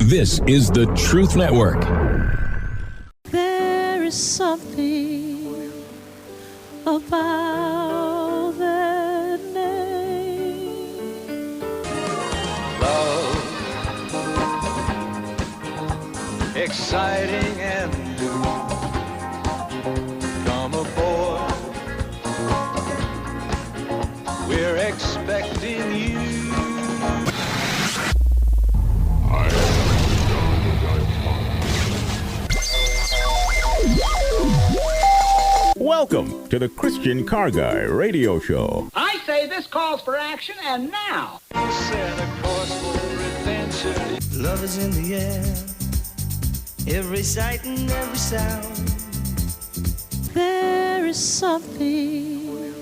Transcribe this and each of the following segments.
This is the Truth Network. There is something about that name. Love, exciting and new. Come aboard, we're expecting you. Welcome to the Christian Car Guy Radio Show. I say this calls for action, and now. Set a course for adventure. Love is in the air, every sight and every sound. There is something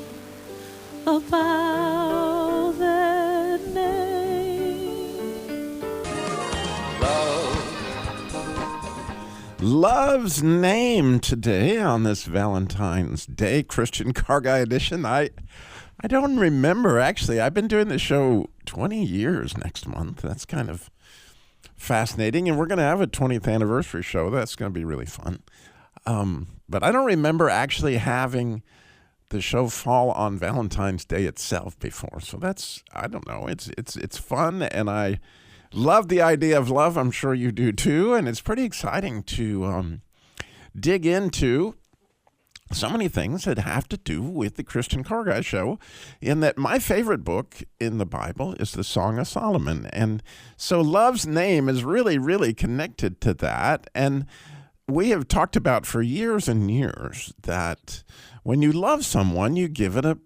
about that name. Love, Love's Name today on this Valentine's Day Christian Car Guy edition. I don't remember, actually. I've been doing this show 20 years next month. That's kind of fascinating. And we're going to have a 20th anniversary show. That's going to be really fun. But I don't remember actually having the show fall on Valentine's Day itself before. So that's, I don't know. It's fun, and I love the idea of love. I'm sure you do too. And it's pretty exciting to dig into so many things that have to do with the Christian Car Guy Show, in that my favorite book in the Bible is the Song of Solomon. And so Love's Name is really, really connected to that. And we have talked about for years and years that when you love someone, you give it a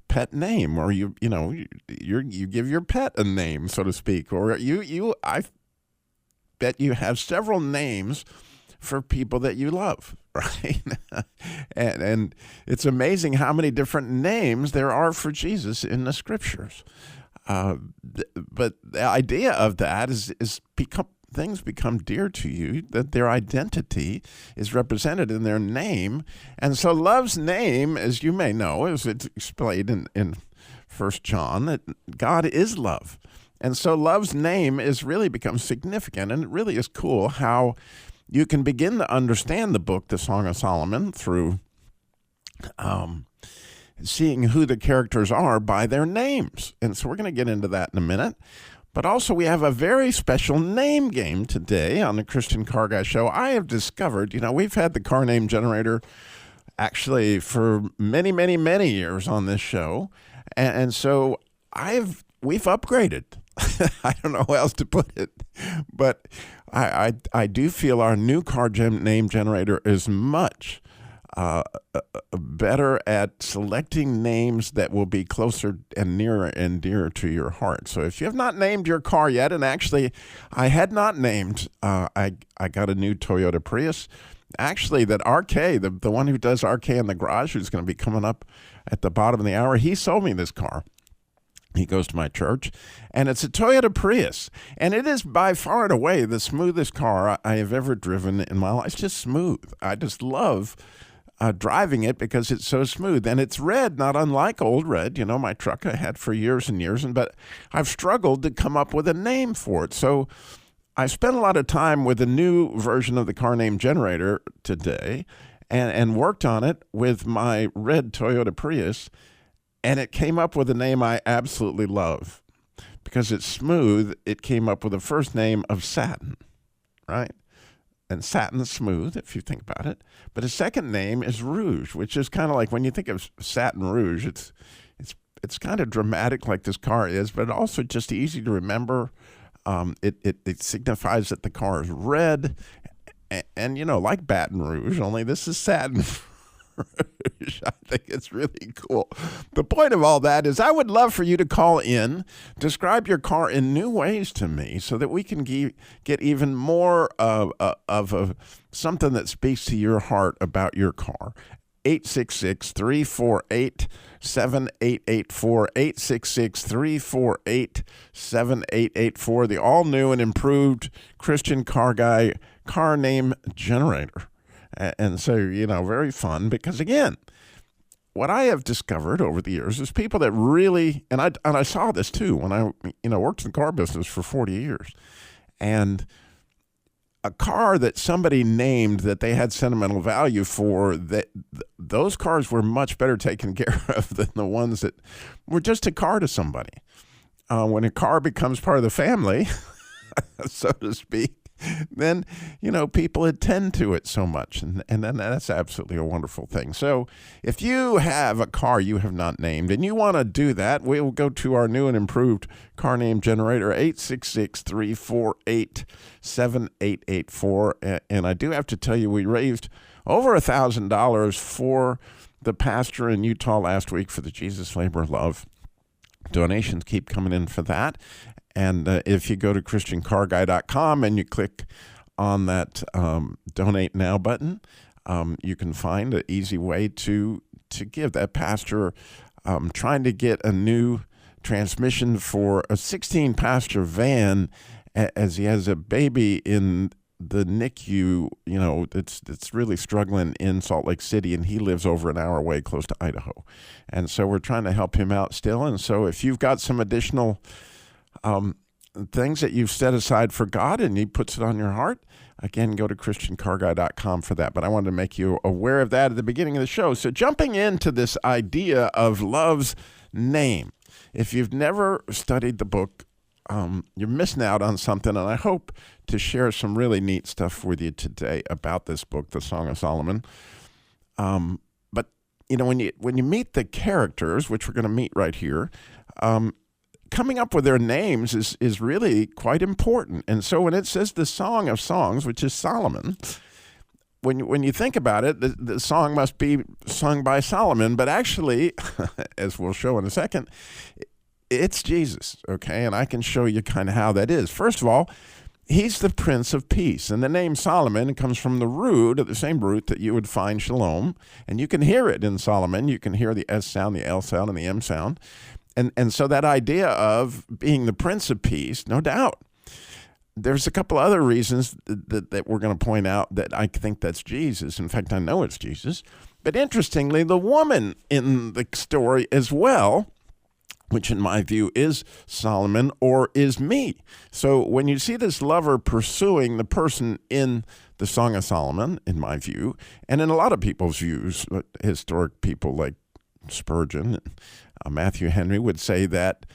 pet name, or you give your pet a name, so to speak, or I bet you have several names for people that you love, right? and it's amazing how many different names there are for Jesus in the scriptures. But the idea of that is things become dear to you, that their identity is represented in their name. And so Love's Name, as you may know, as it's explained in 1 John, that God is love. And so Love's Name is really become significant, and it really is cool how you can begin to understand the book, the Song of Solomon, through seeing who the characters are by their names. And so we're going to get into that in a minute. But also, we have a very special name game today on the Christian Car Guy Show. I have discovered, we've had the car name generator actually for many, many, many years on this show. And so we've upgraded. I don't know how else to put it. But I do feel our new car name generator is much better at selecting names that will be closer and nearer and dearer to your heart. So if you have not named your car yet, and actually I had not named, I got a new Toyota Prius. Actually, that RK, the one who does RK in the garage, who's going to be coming up at the bottom of the hour, he sold me this car. He goes to my church, and it's a Toyota Prius, and it is by far and away the smoothest car I have ever driven in my life. It's just smooth. I just love driving it because it's so smooth, and it's red, not unlike old red. My truck I had for years and years, but I've struggled to come up with a name for it. So I spent a lot of time with a new version of the car name generator today, and worked on it with my red Toyota Prius, and it came up with a name I absolutely love. Because it's smooth, it came up with the first name of Satin, right? And satin's smooth, if you think about it. But his second name is Rouge, which is kind of like, when you think of Satin Rouge, it's kind of dramatic like this car is, but also just easy to remember. It signifies that the car is red, and like Baton Rouge, only this is Satin Rouge. I think it's really cool. The point of all that is I would love for you to call in, describe your car in new ways to me, so that we can get even more of something that speaks to your heart about your car. 866-348-7884, 866-348-7884, the all-new and improved Christian Car Guy car name generator. And so, very fun, because again, what I have discovered over the years is people that really, and I saw this too when I, worked in the car business for 40 years. And a car that somebody named that they had sentimental value for, that those cars were much better taken care of than the ones that were just a car to somebody. When a car becomes part of the family, so to speak, then, people attend to it so much. And then that's absolutely a wonderful thing. So if you have a car you have not named and you want to do that, we'll go to our new and improved car name generator, 866-348-7884. And I do have to tell you, we raised over $1,000 for the pastor in Utah last week for the Jesus Labor of Love. Donations keep coming in for that. And if you go to ChristianCarGuy.com and you click on that Donate Now button, you can find an easy way to give. That pastor trying to get a new transmission for a 16-passenger van as he has a baby in the NICU, it's really struggling in Salt Lake City, and he lives over an hour away close to Idaho. And so we're trying to help him out still. And so if you've got some additional things that you've set aside for God and he puts it on your heart, again, go to ChristianCarGuy.com for that. But I wanted to make you aware of that at the beginning of the show. So jumping into this idea of love's name, if you've never studied the book, you're missing out on something, and I hope to share some really neat stuff with you today about this book, The Song of Solomon. But when you meet the characters, which we're going to meet right here, coming up with their names is really quite important. And so when it says the Song of Songs, which is Solomon, when you think about it, the song must be sung by Solomon, but actually, as we'll show in a second, it's Jesus, okay? And I can show you kind of how that is. First of all, he's the Prince of Peace. And the name Solomon comes from the root, the same root that you would find Shalom. And you can hear it in Solomon. You can hear the S sound, the L sound, and the M sound. And so that idea of being the Prince of Peace, no doubt. There's a couple other reasons that we're going to point out that I think that's Jesus. In fact, I know it's Jesus. But interestingly, the woman in the story as well, which in my view is Solomon or is me. So when you see this lover pursuing the person in the Song of Solomon, in my view, and in a lot of people's views, historic people like Spurgeon, Matthew Henry would say that,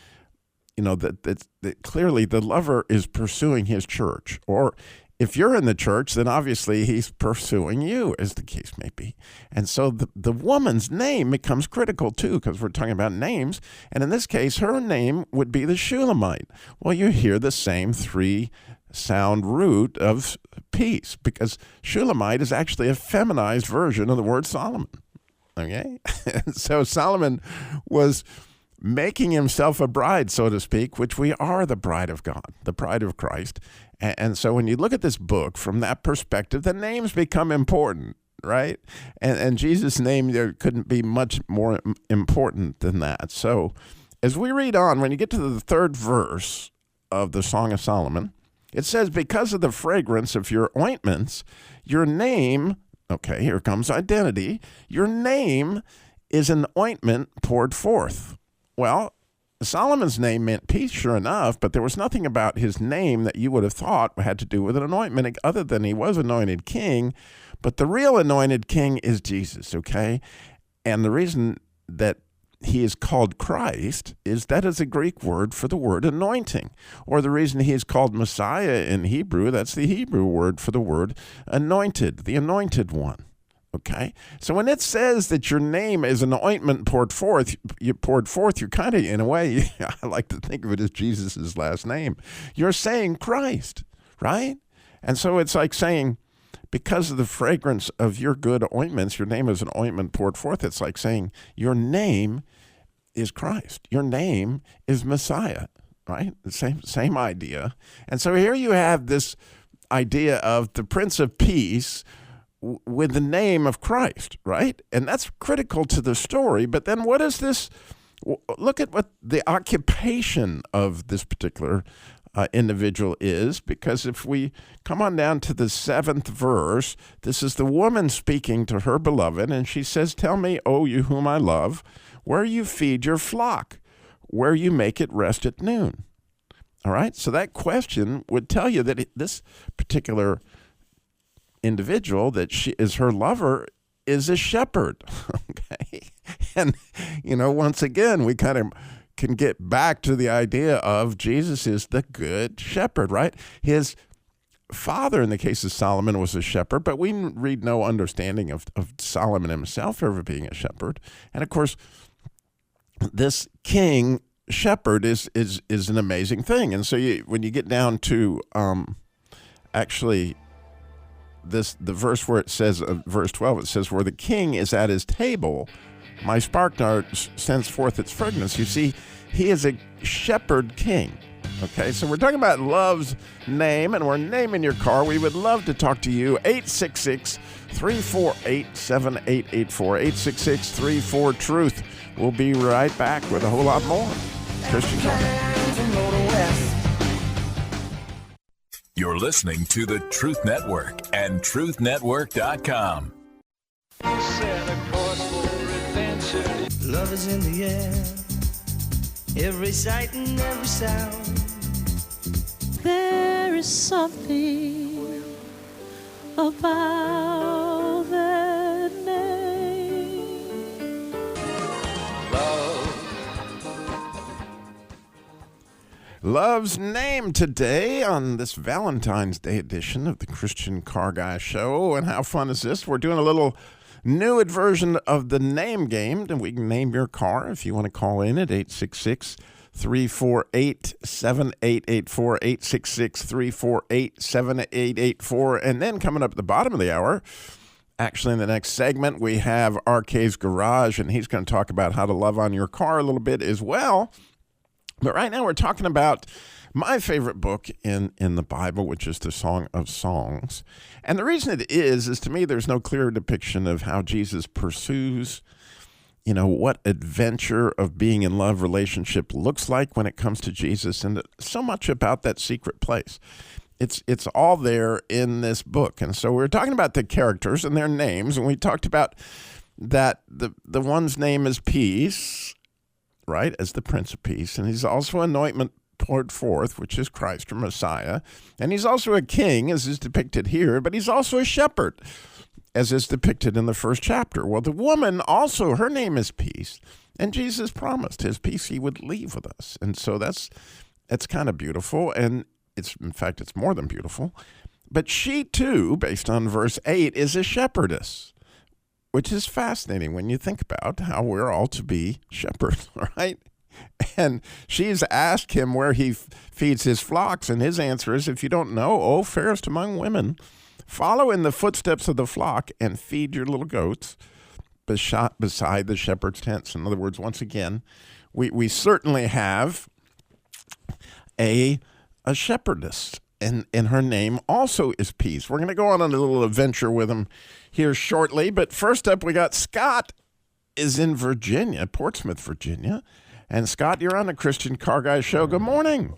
that clearly the lover is pursuing his church. Or if you're in the church, then obviously he's pursuing you, as the case may be. And so the woman's name becomes critical, too, because we're talking about names. And in this case, her name would be the Shulamite. Well, you hear the same three-sound root of peace, because Shulamite is actually a feminized version of the word Solomon. Okay? So Solomon was making himself a bride, so to speak, which we are the bride of God, the bride of Christ. And so when you look at this book from that perspective, the names become important, right? And Jesus' name there couldn't be much more important than that. So as we read on, when you get to the third verse of the Song of Solomon, it says, because of the fragrance of your ointments, your name, okay, here comes identity, your name is an ointment poured forth. Well, Solomon's name meant peace, sure enough, but there was nothing about his name that you would have thought had to do with an anointment other than he was anointed king. But the real anointed king is Jesus, okay? And the reason that he is called Christ is that is a Greek word for the word anointing. Or the reason he is called Messiah in Hebrew, that's the Hebrew word for the word anointed, the anointed one. Okay, so when it says that your name is an ointment poured forth, you're kind of, in a way, I like to think of it as Jesus' last name. You're saying Christ, right? And so it's like saying, because of the fragrance of your good ointments, your name is an ointment poured forth. It's like saying your name is Christ. Your name is Messiah, right? The same idea. And so here you have this idea of the Prince of Peace with the name of Christ, right? And that's critical to the story. But then what is this? Look at what the occupation of this particular individual is, because if we come on down to the 7th verse, this is the woman speaking to her beloved, and she says, tell me, O you whom I love, where you feed your flock, where you make it rest at noon. All right, so that question would tell you that this particular individual that she is her lover is a shepherd. Okay. And, once again, we kind of can get back to the idea of Jesus is the good shepherd, right? His father, in the case of Solomon, was a shepherd, but we read no understanding of Solomon himself ever being a shepherd. And of course, this king shepherd is an amazing thing. And so when you get down to actually the verse where it says, verse 12, it says, where the king is at his table, my spikenard sends forth its fragrance. You see, he is a shepherd king. Okay, so we're talking about love's name, and we're naming your car. We would love to talk to you. 866-348-7884. 866-34-TRUTH. We'll be right back with a whole lot more. Christian Carter. You're listening to the Truth Network and truthnetwork.com. Set a course for adventure. Love is in the air, every sight and every sound. There is something about that name. Love's name today on this Valentine's Day edition of the Christian Car Guy Show. And how fun is this? We're doing a little new version of the name game, and we can name your car if you want to call in at 866-348-7884, 866-348-7884. And then coming up at the bottom of the hour, actually in the next segment, we have RK's Garage, and he's going to talk about how to love on your car a little bit as well. But right now we're talking about my favorite book in the Bible, which is the Song of Songs. And the reason it is to me, there's no clearer depiction of how Jesus pursues, what adventure of being in love relationship looks like when it comes to Jesus, and so much about that secret place. It's all there in this book. And so we're talking about the characters and their names, and we talked about that the one's name is Peace, right, as the Prince of Peace, and he's also anointment poured forth, which is Christ or Messiah, and he's also a king, as is depicted here, but he's also a shepherd, as is depicted in the first chapter. Well, the woman also, her name is Peace, and Jesus promised his peace he would leave with us, and so that's kind of beautiful, and it's more than beautiful, but she too, based on verse 8, is a shepherdess, which is fascinating when you think about how we're all to be shepherds, right? And she's asked him where he feeds his flocks, and his answer is, if you don't know, O fairest among women, follow in the footsteps of the flock and feed your little goats beside the shepherd's tents. In other words, once again, we certainly have a shepherdess, and her name also is Peace. We're going to go on a little adventure with him here shortly, but first up, we got Scott is in Virginia, Portsmouth, Virginia. And Scott, you're on the Christian Car Guy Show. Good morning.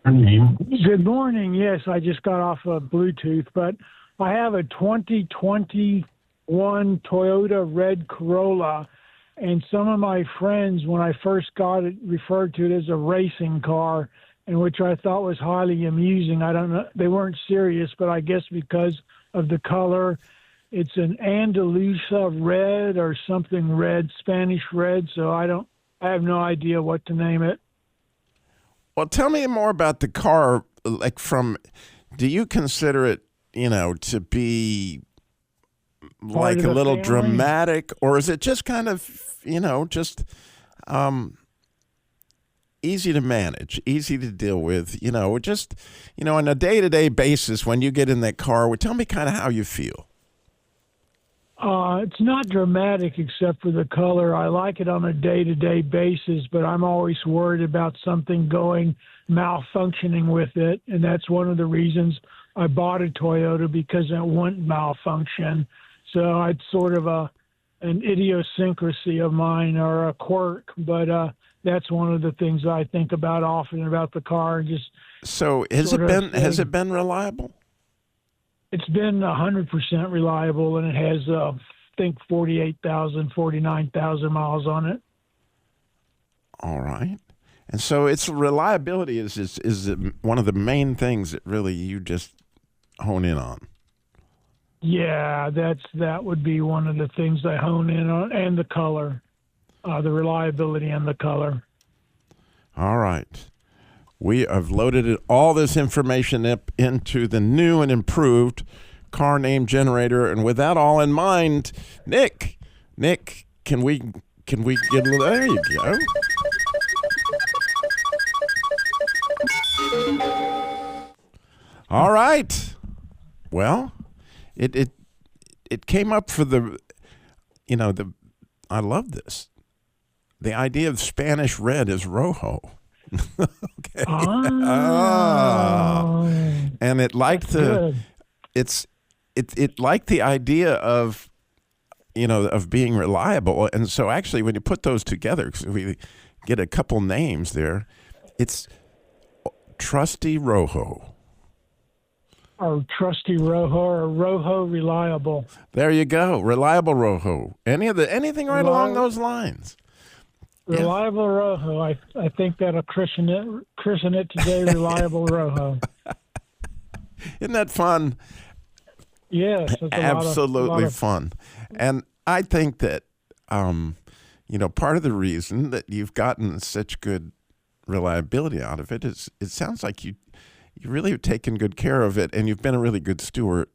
Good morning. Yes, I just got off of Bluetooth, but I have a 2021 Toyota Red Corolla, and some of my friends, when I first got it, referred to it as a racing car, and which I thought was highly amusing. I don't know, they weren't serious, but I guess because of the color, it's an Andalusia red or something red, Spanish red, so I have no idea what to name it. Well, tell me more about the car. Do you consider it, to be like a little family? Dramatic, or is it just kind of, easy to manage, easy to deal with, on a day-to-day basis when you get in that car? Tell me kind of how you feel. It's not dramatic except for the color. I like it on a day-to-day basis, but I'm always worried about something going malfunctioning with it, and that's one of the reasons I bought a Toyota, because it wouldn't malfunction. So it's sort of an idiosyncrasy of mine, or a quirk, but that's one of the things I think about often about the car. So has it been reliable? It's been 100% reliable, and it has, I think, 49,000 miles on it. All right. And so its reliability is one of the main things that really you just hone in on. Yeah, that would be one of the things I hone in on, and the color, the reliability and the color. All right. We have loaded all this information up into the new and improved car name generator. And with that all in mind, Nick, can we get a little, there you go. All right. Well, it came up for I love this. The idea of Spanish red is rojo. Okay. And it liked it liked the idea of of being reliable. And so actually when you put those together, 'cause we get a couple names there, it's Trusty Rojo. Or Trusty Rojo, or Rojo Reliable. There you go. Reliable Rojo. Anything right along those lines. Reliable Rojo. I think that'll christen it today, Reliable Rojo. Isn't that fun? Yes. It's Absolutely fun. And I think that, part of the reason that you've gotten such good reliability out of it is it sounds like you really have taken good care of it, and you've been a really good steward,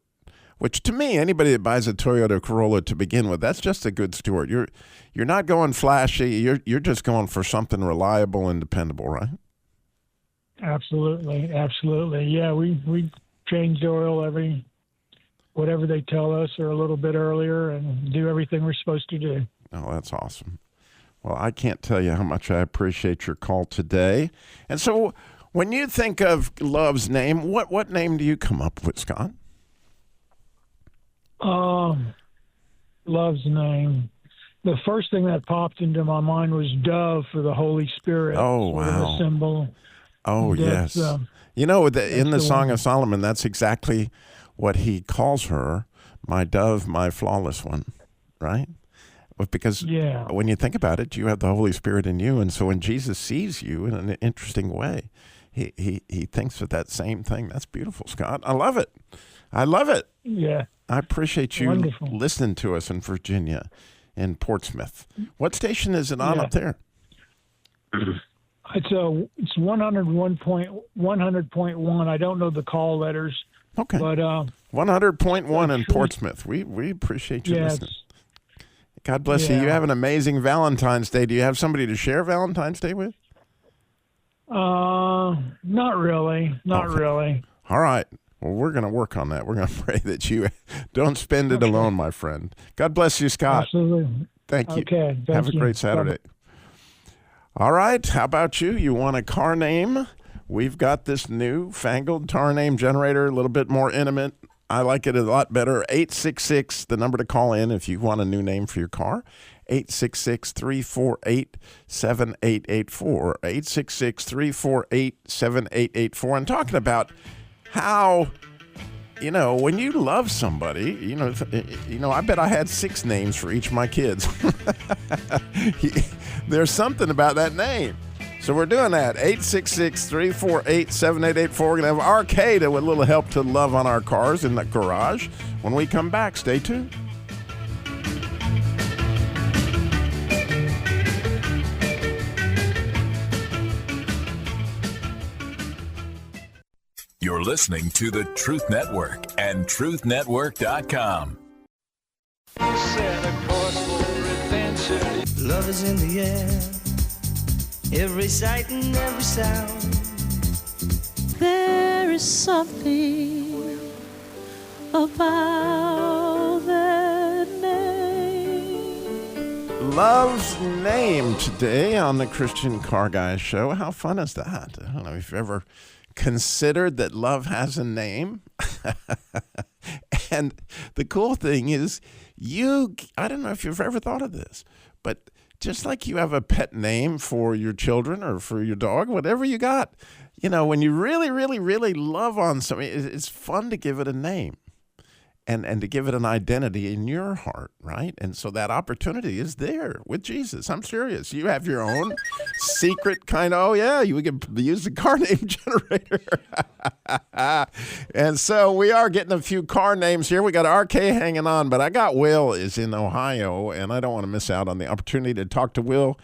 which to me, anybody that buys a Toyota Corolla to begin with, that's just a good steward. You're not going flashy. You're just going for something reliable and dependable, right? Absolutely. Yeah, we change the oil whatever they tell us, or a little bit earlier, and do everything we're supposed to do. Oh, that's awesome. Well, I can't tell you how much I appreciate your call today. And so when you think of Love's name, what name do you come up with, Scott? Love's name. The first thing that popped into my mind was dove, for the Holy Spirit. Oh, wow. A symbol. Oh, yes. In the Song of Solomon, that's exactly what he calls her, my dove, my flawless one, right? Because when you think about it, you have the Holy Spirit in you. And so when Jesus sees you in an interesting way, he thinks of that same thing. That's beautiful, Scott. I love it. Yeah. I appreciate you Wonderful. listening to us in Virginia, in Portsmouth. What station is it on up there? It's 100.1. I don't know the call letters. Okay. But 100.1 in Portsmouth. We appreciate you listening. God bless you. You have an amazing Valentine's Day. Do you have somebody to share Valentine's Day with? Not really. Not really. All right. Well, we're going to work on that. We're going to pray that you don't spend it alone, my friend. God bless you, Scott. Absolutely. Thank you. Okay. Have a great Saturday. All right. How about you? You want a car name? We've got this new fangled car name generator, a little bit more intimate. I like it a lot better. 866, the number to call in if you want a new name for your car. 866-348-7884. 866-348-7884. And talking about how, when you love somebody, I bet I had 6 names for each of my kids. There's something about that name. So we're doing that. 866-348-7884. We're going to have Arcade with a little help to love on our cars in the garage. When we come back, stay tuned. You're listening to the Truth Network and truthnetwork.com. Set a course for adventure. Love is in the air, every sight and every sound. There is something about that name. Love's name today on the Christian Car Guy Show. How fun is that? I don't know if you've ever considered that love has a name. And the cool thing is, I don't know if you've ever thought of this, but just like you have a pet name for your children or for your dog, whatever you got, when you really, really, really love on something, it's fun to give it a name. and to give it an identity in your heart, right? And so that opportunity is there with Jesus. I'm serious. You have your own secret kind of, you can use the car name generator. And so we are getting a few car names here. We got RK hanging on, but I got Will is in Ohio, and I don't want to miss out on the opportunity to talk to Will.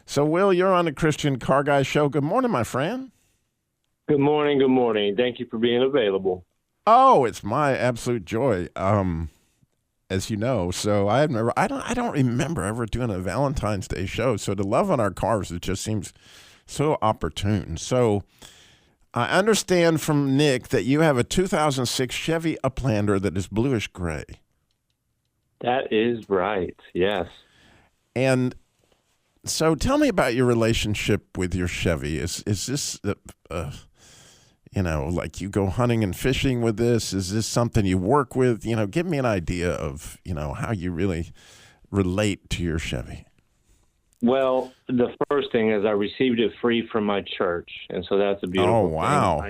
So, Will, you're on the Christian Car Guy Show. Good morning, my friend. Good morning. Good morning. Thank you for being available. Oh, it's my absolute joy. As you know, so I don't remember ever doing a Valentine's Day show. So to love on our cars, it just seems so opportune. So I understand from Nick that you have a 2006 Chevy Uplander that is bluish gray. That is right. Yes. And so tell me about your relationship with your Chevy. Is this like you go hunting and fishing with this? Is this something you work with? Give me an idea of, how you really relate to your Chevy. Well, the first thing is I received it free from my church, and so that's a beautiful thing. Oh, wow.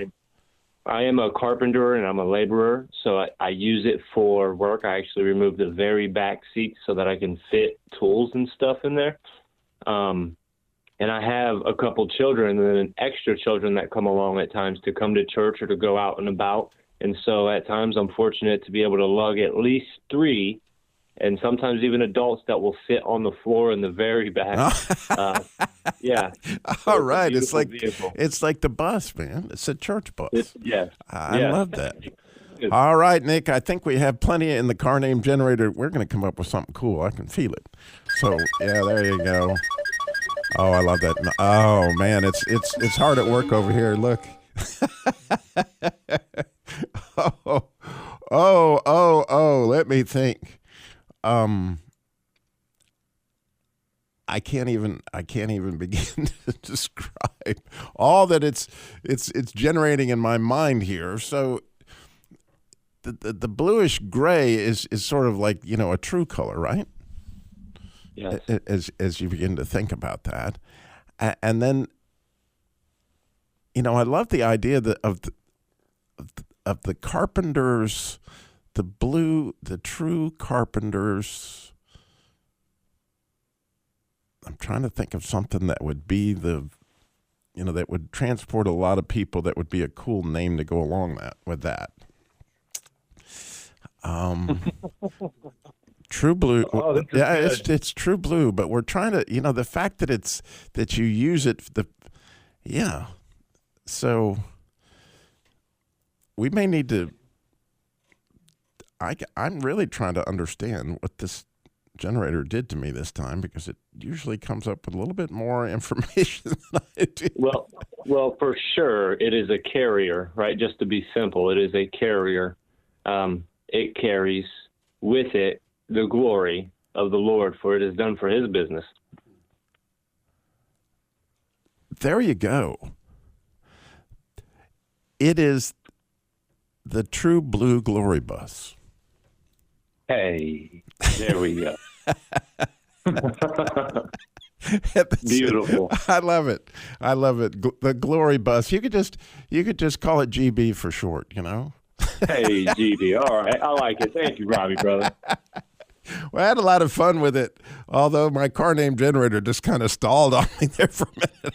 I am a carpenter and I'm a laborer, so I use it for work. I actually removed the very back seat so that I can fit tools and stuff in there. And I have a couple children and then extra children that come along at times to come to church or to go out and about. And so at times I'm fortunate to be able to lug at least 3 and sometimes even adults that will sit on the floor in the very back. Yeah. All right. It's like vehicle. It's like the bus, man. It's a church bus. I love that. All right, Nick, I think we have plenty in the car name generator. We're going to come up with something cool. I can feel it. So, there you go. Oh, I love that. Oh, man, it's hard at work over here. Look. Let me think. I can't even begin to describe all that it's generating in my mind here. So the bluish gray is sort of like, a true color, right? Yes. As you begin to think about that. And then, I love the idea of the carpenters, the true carpenters. I'm trying to think of something that would be that would transport a lot of people. That would be a cool name to go along with that. True Blue. It's True Blue, but we're trying to, the fact that you use it, so we may need to, I'm really trying to understand what this generator did to me this time, because it usually comes up with a little bit more information than I do. Well, for sure, it is a carrier, right? Just to be simple, it is a carrier. It carries with it the glory of the Lord, for it is done for his business. There you go. It is the True Blue Glory Bus. Hey, there we go. Beautiful. I love it. The Glory Bus. You could just call it GB for short, Hey, GB. All right. I like it. Thank you, Robbie, brother. Well, I had a lot of fun with it, although my car name generator just kind of stalled on me there for a minute.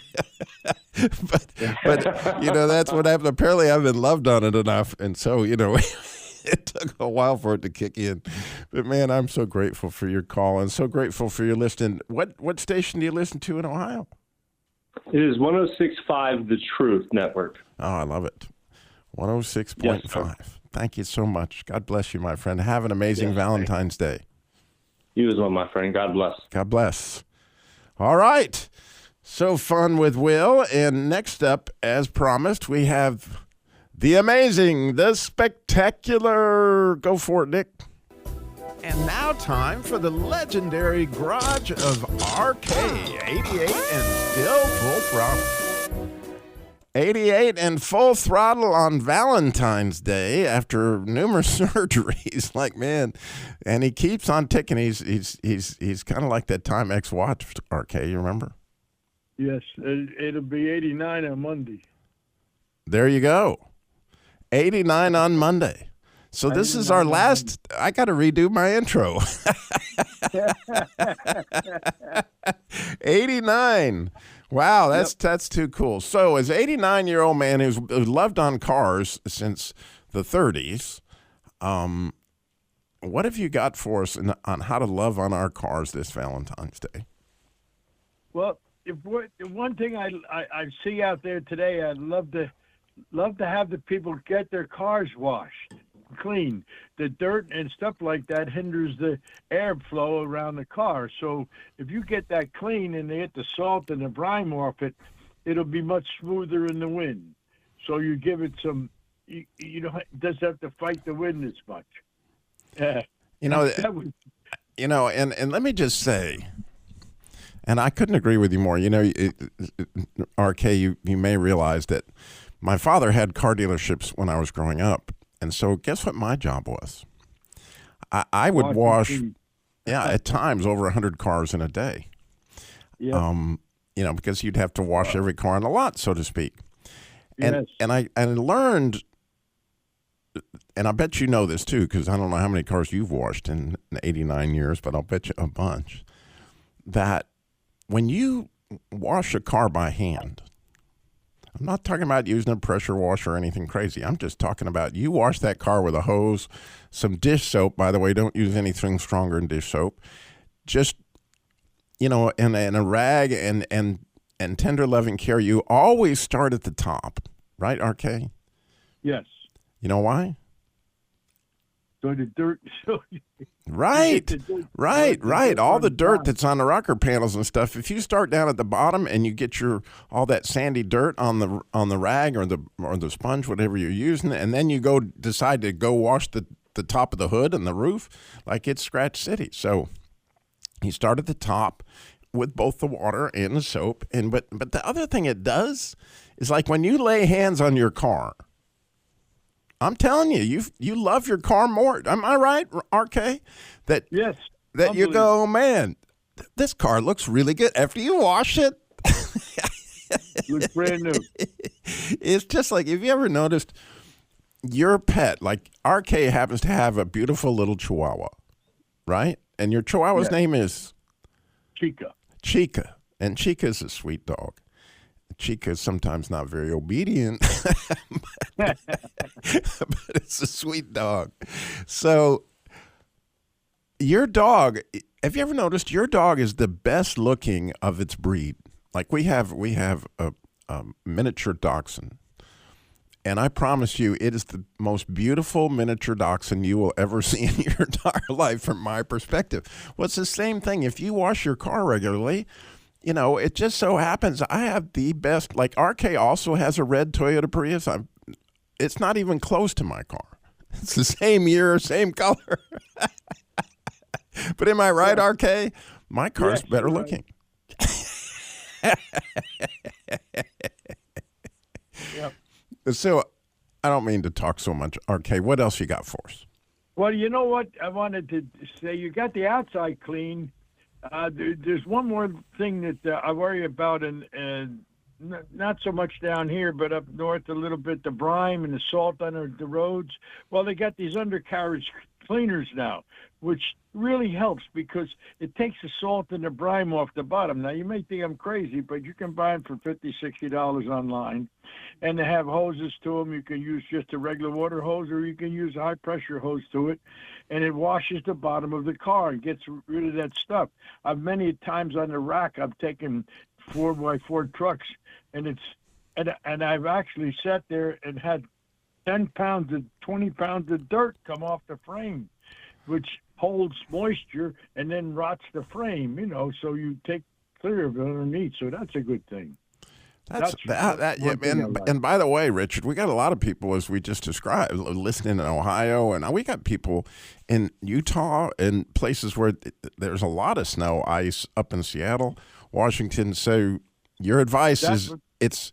but that's what happened. Apparently, I've been loved on it enough, and so, it took a while for it to kick in. But, man, I'm so grateful for your call and so grateful for your listening. What station do you listen to in Ohio? It is 106.5 The Truth Network. Oh, I love it. 106.5. Yes, thank you so much. God bless you, my friend. Have an amazing Valentine's Day. You as well, my friend. God bless. God bless. All right. So fun with Will. And next up, as promised, we have the amazing, the spectacular. Go for it, Nick. And now time for the legendary Garage of RK. 88 and still full throttle. 88 and full throttle on Valentine's Day after numerous surgeries. Like, man, and he keeps on ticking. He's kind of like that Timex watch, RK, you remember? Yes, it'll be 89 on Monday. There you go. 89 on Monday. So this is our last. I got to redo my intro. 89. Wow, that's too cool. So as 89-year-old man who's loved on cars since the 30s, what have you got for us on how to love on our cars this Valentine's Day? Well, one thing I see out there today, I'd love to have the people get their cars washed, clean. The dirt and stuff like that hinders the airflow around the car. So if you get that clean and they get the salt and the brine off it, it'll be much smoother in the wind. So you give it some, you know, it doesn't have to fight the wind as much. And let me just say, and I couldn't agree with you more. You know, RK, you may realize that my father had car dealerships when I was growing up. And so guess what my job was? I would wash, at times over 100 cars in a day. Yeah. You know, because you'd have to wash every car on the lot, so to speak. And I learned, and I bet you know this too, because I don't know how many cars you've washed in 89 years, but I'll bet you a bunch, that when you wash a car by hand, I'm not talking about using a pressure washer or anything crazy. I'm just talking about you wash that car with a hose, some dish soap. By the way, don't use anything stronger than dish soap. Just, you know, and a rag and tender loving care. You always start at the top, right, RK? Yes. You know why? So the dirt. Right. All the dirt that's on the rocker panels and stuff. If you start down at the bottom and you get all that sandy dirt on the rag or the sponge, whatever you're using, and then you decide to go wash the top of the hood and the roof, like it's Scratch City. So you start at the top with both the water and the soap, but the other thing it does is, like, when you lay hands on your car, I'm telling you, you love your car more. Am I right, RK? Yes. That you go, oh, man, this car looks really good after you wash it. Looks brand new. It's just like, have you ever noticed your pet, like RK happens to have a beautiful little Chihuahua, right? And your Chihuahua's name is? Chica. And Chica's a sweet dog. Chica's sometimes not very obedient, but it's a sweet dog. So your dog, have you ever noticed your dog is the best looking of its breed? Like we have a miniature dachshund, and I promise you it is the most beautiful miniature dachshund you will ever see in your entire life from my perspective. Well, it's the same thing. If you wash your car regularly, you know, it just so happens I have the best, like RK also has a red Toyota Prius. It's not even close to my car. It's the same year, same color. But am I right, RK? My car's better looking. Yep. So I don't mean to talk so much. RK, what else you got for us? Well, you know what I wanted to say? You got the outside clean. There's one more thing that I worry about, and not so much down here, but up north a little bit, the brine and the salt under the roads. Well, they got these undercarriage cleaners now, which really helps because it takes the salt and the brine off the bottom. Now, you may think I'm crazy, but you can buy them for $50, $60 online, and they have hoses to them. You can use just a regular water hose, or you can use a high-pressure hose to it, and it washes the bottom of the car and gets rid of that stuff. Many times on the rack, I've taken 4x4 trucks, and I've actually sat there and had 10 pounds of 20 pounds of dirt come off the frame, which holds moisture and then rots the frame, you know, so you take clear of it underneath. So that's a good thing. And by the way, Richard, we got a lot of people, as we just described, listening in Ohio, and we got people in Utah and places where there's a lot of snow, ice up in Seattle, Washington. So your advice is it's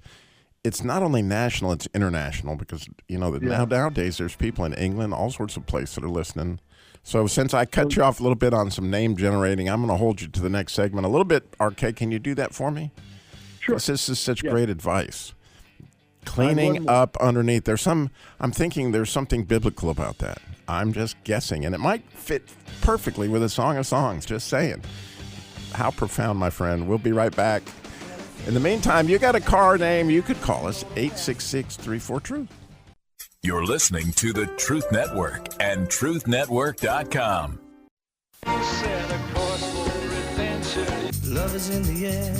not only national, it's international, because, you know, nowadays there's people in England, all sorts of places that are listening. So since I cut you off a little bit on some name generating, I'm going to hold you to the next segment a little bit. RK, can you do that for me? Sure. This is such great advice. Cleaning up underneath. I'm thinking there's something biblical about that. I'm just guessing. And it might fit perfectly with a Song of Songs. Just saying. How profound, my friend. We'll be right back. In the meantime, you got a car name, you could call us 866-34-TRUTH. You're listening to the Truth Network and truthnetwork.com. Set a course for adventure. Love is in the air,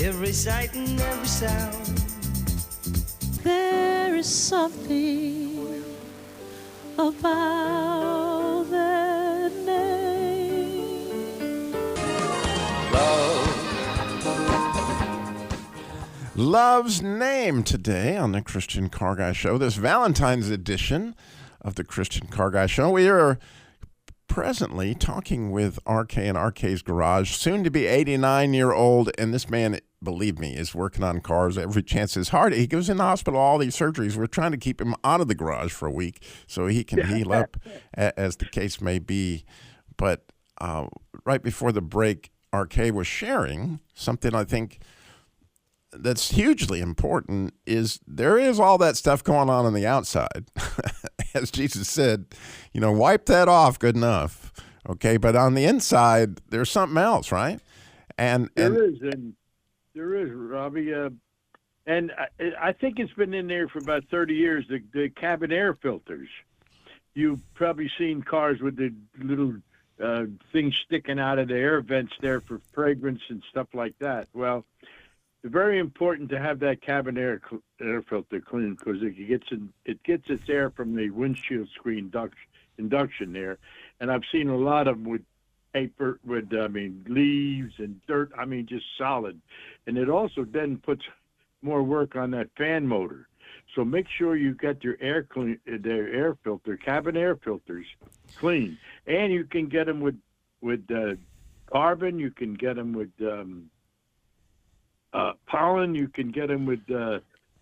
every sight and every sound. There is something about that name. Love's Name today on the Christian Car Guy Show. This Valentine's edition of the Christian Car Guy Show. We are presently talking with RK in RK's Garage, soon to be 89-year-old, and this man, believe me, is working on cars every chance his heart. He goes in the hospital, all these surgeries. We're trying to keep him out of the garage for a week so he can heal up, as the case may be. But right before the break, RK was sharing something I think that's hugely important. Is there is all that stuff going on the outside. As Jesus said, wipe that off, good enough. Okay, but on the inside, there's something else, right? There is, Robbie. And I think it's been in there for about 30 years, the cabin air filters. You've probably seen cars with the little things sticking out of the air vents there for fragrance and stuff like that. Well, it's very important to have that cabin air filter clean because it gets its air from the windshield screen induction there. And I've seen a lot of them with paper, leaves and dirt, just solid. And it also then puts more work on that fan motor. So make sure you get your cabin air filters clean. And you can get them with carbon, you can get them with pollen, you can get them with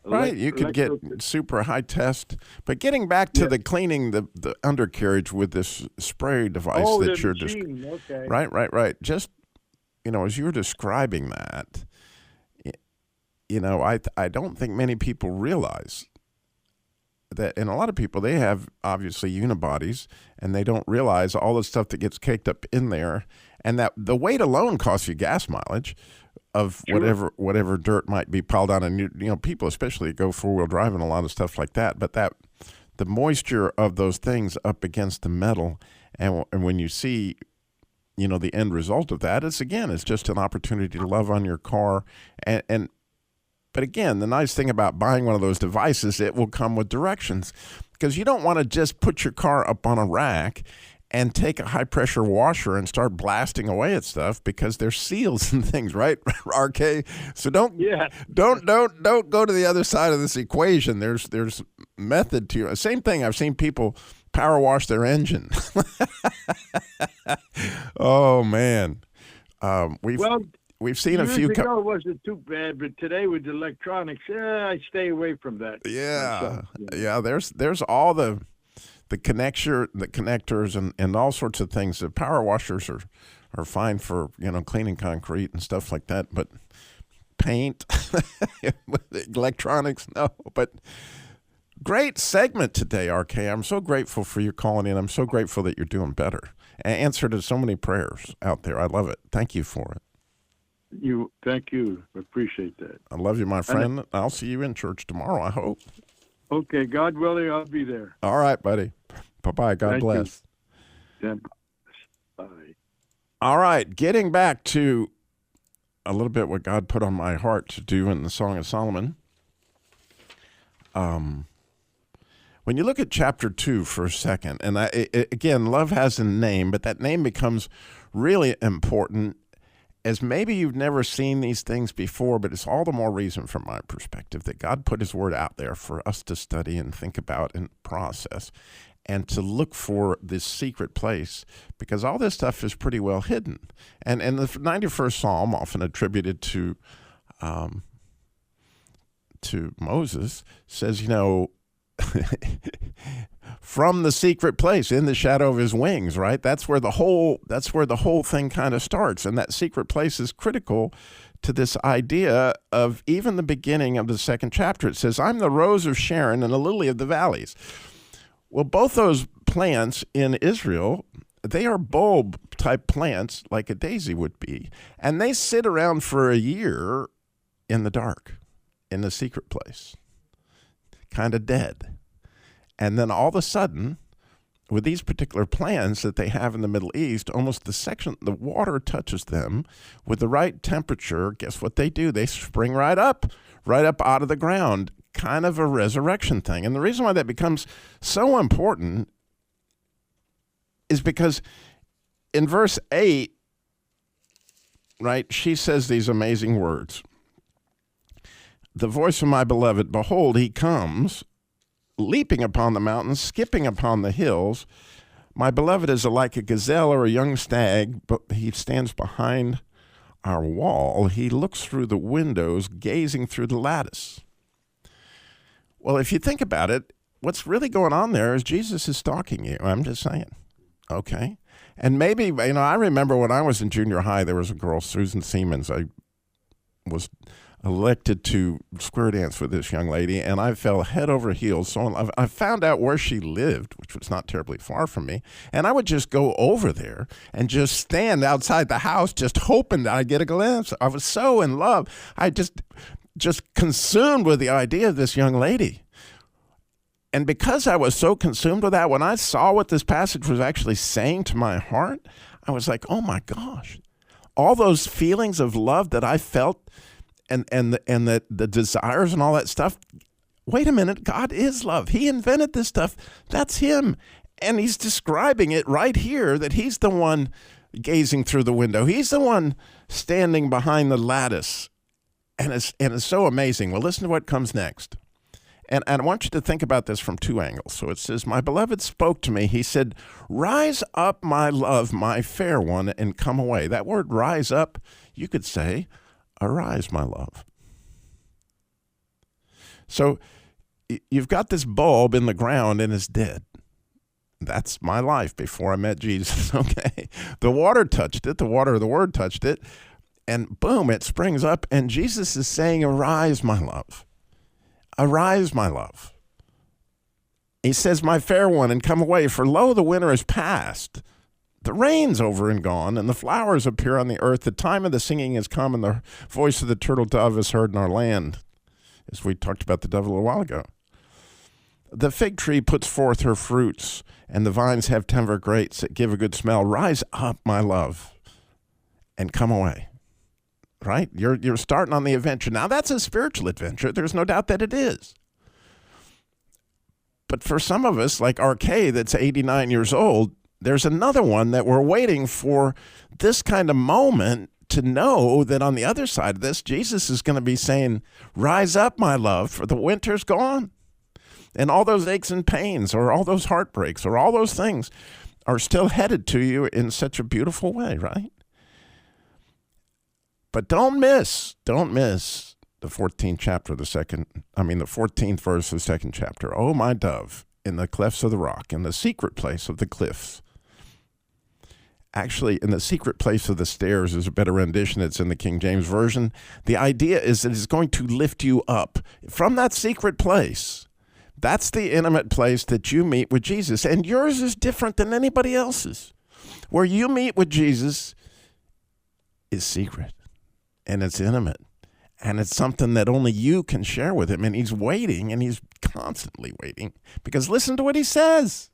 right, you could get super high test. But getting back to the cleaning the undercarriage with this spray device that you're just okay. Right. Just as you were describing that, I don't think many people realize that, and a lot of people, they have obviously unibodies and they don't realize all the stuff that gets caked up in there, and that the weight alone costs you gas mileage of whatever dirt might be piled on. And people especially go four-wheel drive and a lot of stuff like that, but that the moisture of those things up against the metal, and when you see the end result of that, it's just an opportunity to love on your car. But again, the nice thing about buying one of those devices, it will come with directions, because you don't want to just put your car up on a rack and take a high-pressure washer and start blasting away at stuff, because there's seals and things, right, RK? So don't go to the other side of this equation. There's method to it. Same thing. I've seen people power wash their engine. Oh man, we've seen a few. Years ago it wasn't too bad, but today with electronics, I stay away from that. Yeah. There's all the connectors and all sorts of things. The power washers are fine for cleaning concrete and stuff like that, but paint, electronics, no. But great segment today, RK. I'm so grateful for you calling in. I'm so grateful that you're doing better. Answer to so many prayers out there. I love it. Thank you for it. Thank you. Appreciate that. I love you, my friend. I'll see you in church tomorrow, I hope. Okay, God willing, I'll be there. All right, buddy. Bye-bye. God bless. Bye. All right, getting back to a little bit what God put on my heart to do in the Song of Solomon. When you look at chapter 2 for a second, and again, love has a name, but that name becomes really important, as maybe you've never seen these things before, but it's all the more reason from my perspective that God put his word out there for us to study and think about and process, and to look for this secret place, because all this stuff is pretty well hidden. And the 91st Psalm, often attributed to Moses, says, from the secret place in the shadow of his wings, right? That's where the whole thing kind of starts. And that secret place is critical to this idea of even the beginning of the second chapter. It says, I'm the rose of Sharon and the lily of the valleys. Well, both those plants in Israel, they are bulb-type plants like a daisy would be, and they sit around for a year in the dark, in the secret place, kind of dead. And then all of a sudden, with these particular plants that they have in the Middle East, almost the water touches them with the right temperature. Guess what they do? They spring right up out of the ground, kind of a resurrection thing. And the reason why that becomes so important is because in verse 8, right, she says these amazing words. The voice of my beloved, behold, he comes, leaping upon the mountains, skipping upon the hills. My beloved is like a gazelle or a young stag, but he stands behind our wall. He looks through the windows, gazing through the lattice. Well, if you think about it, what's really going on there is Jesus is stalking you. I'm just saying. Okay. And maybe, I remember when I was in junior high, there was a girl, Susan Siemens. I was elected to square dance with this young lady, and I fell head over heels. So I found out where she lived, which was not terribly far from me, and I would just go over there and just stand outside the house just hoping that I'd get a glimpse. I was so in love. I just consumed with the idea of this young lady. And because I was so consumed with that, when I saw what this passage was actually saying to my heart, I was like, oh my gosh, all those feelings of love that I felt and the desires and all that stuff. Wait a minute, God is love. He invented this stuff. That's him. And he's describing it right here, that he's the one gazing through the window. He's the one standing behind the lattice. And it's so amazing. Well, listen to what comes next. And I want you to think about this from two angles. So it says, my beloved spoke to me. He said, rise up, my love, my fair one, and come away. That word rise up, you could say, arise, my love. So you've got this bulb in the ground and it's dead. That's my life before I met Jesus, okay? The water touched it. The water of the word touched it. And boom, it springs up. And Jesus is saying, arise, my love. Arise, my love. He says, my fair one, and come away, for lo, the winter is past. The rain's over and gone, and the flowers appear on the earth. The time of the singing has come, and the voice of the turtle dove is heard in our land, as we talked about the dove a little while ago. The fig tree puts forth her fruits, and the vines have tender grapes that give a good smell. Rise up, my love, and come away. Right? You're starting on the adventure. Now, that's a spiritual adventure. There's no doubt that it is. But for some of us, like RK, that's 89 years old, there's another one that we're waiting for this kind of moment to know that on the other side of this, Jesus is going to be saying, rise up, my love, for the winter's gone. And all those aches and pains, or all those heartbreaks, or all those things are still headed to you in such a beautiful way, right? But don't miss the 14th chapter of the 14th verse of the second chapter. Oh, my dove, in the clefts of the rock, in the secret place of the cliffs. Actually, in the secret place of the stairs is a better rendition. It's in the King James Version. The idea is that it's going to lift you up from that secret place. That's the intimate place that you meet with Jesus. And yours is different than anybody else's. Where you meet with Jesus is secret. And it's intimate. And it's something that only you can share with him. And he's waiting, and he's constantly waiting. Because listen to what he says,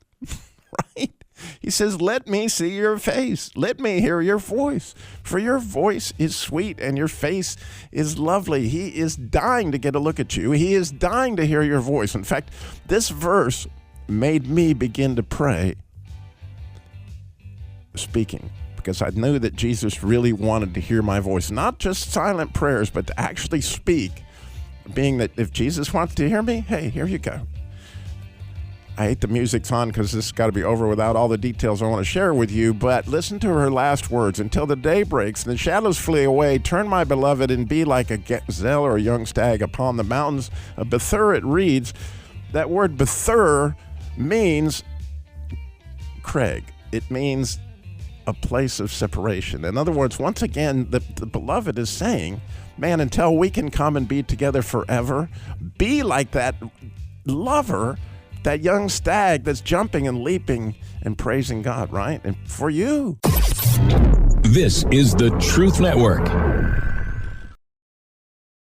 right? He says, let me see your face. Let me hear your voice. For your voice is sweet and your face is lovely. He is dying to get a look at you. He is dying to hear your voice. In fact, this verse made me begin to pray, speaking, because I knew that Jesus really wanted to hear my voice. Not just silent prayers, but to actually speak, being that if Jesus wants to hear me, hey, here you go. I hate the music's on because this has got to be over without all the details I want to share with you, but listen to her last words. Until the day breaks and the shadows flee away, turn my beloved and be like a gazelle or a young stag upon the mountains of Bethur. It reads, that word Bethur means, Craig, it means a place of separation. In other words, once again, the beloved is saying, man, until we can come and be together forever, be like that lover, that young stag that's jumping and leaping and praising God, right? And for you. This is the Truth Network.